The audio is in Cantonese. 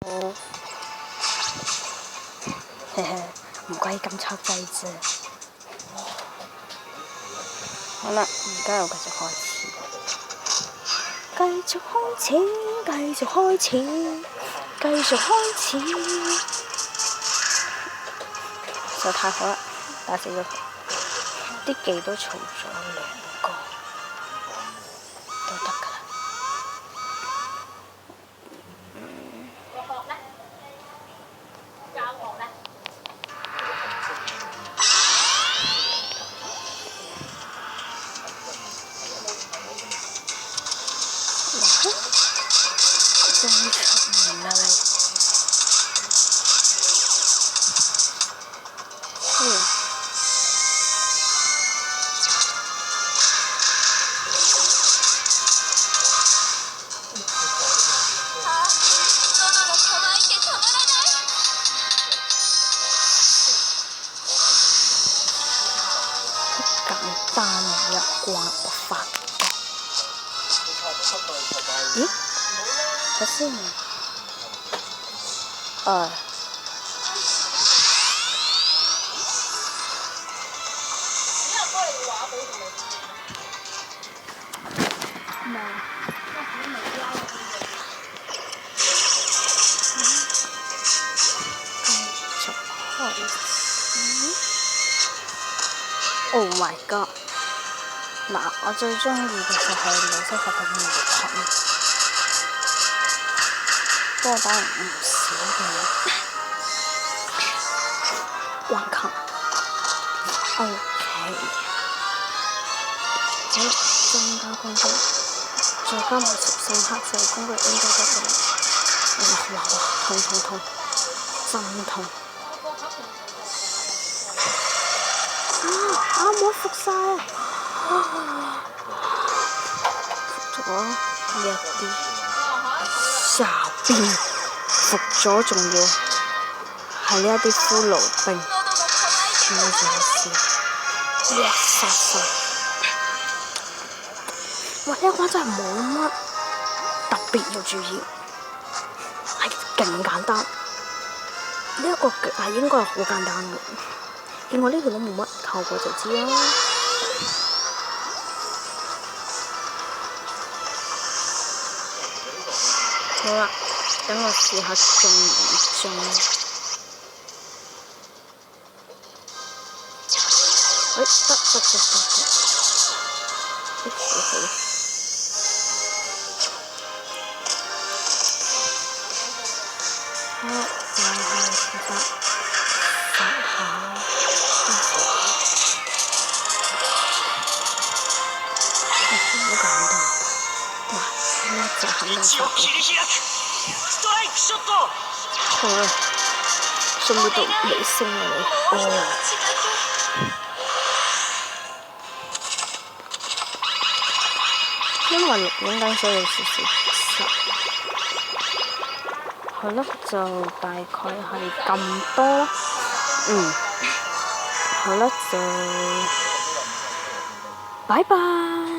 唔鬼咁錯掣啫。好啦，而家又繼續開始。繼續開始，繼續開始，繼續開始。實在太好啦！打死咗佢，啲技都嘈咗2個，都得㗎啦。真出面啦你！簡單一關我發覺。咦？睇先。Oh my god！ 嗱，我最中意嘅就係老師傅嘅無盾，不過打人唔少嘅橫琴。OK， 好，增加攻擊，再加埋14黑射攻擊應該得㗎啦。哇！痛，真痛！冇服晒啊！服咗一啲，下邊服咗，仲要係呢一啲俘虜兵，點解仲有事？哇！殺晒！哇！呢一關真係冇乜特別要注意，係勁簡單。呢一個係應該係好簡單嘅。見我呢條都冇乜透過就知啦。好啦，等我試下中唔中。得。好，就肯定發到。好啦，順便到尾聲啦你。因為錄影緊所以有少少塞。係咯，就大概係咁多啦。好啦，就拜拜。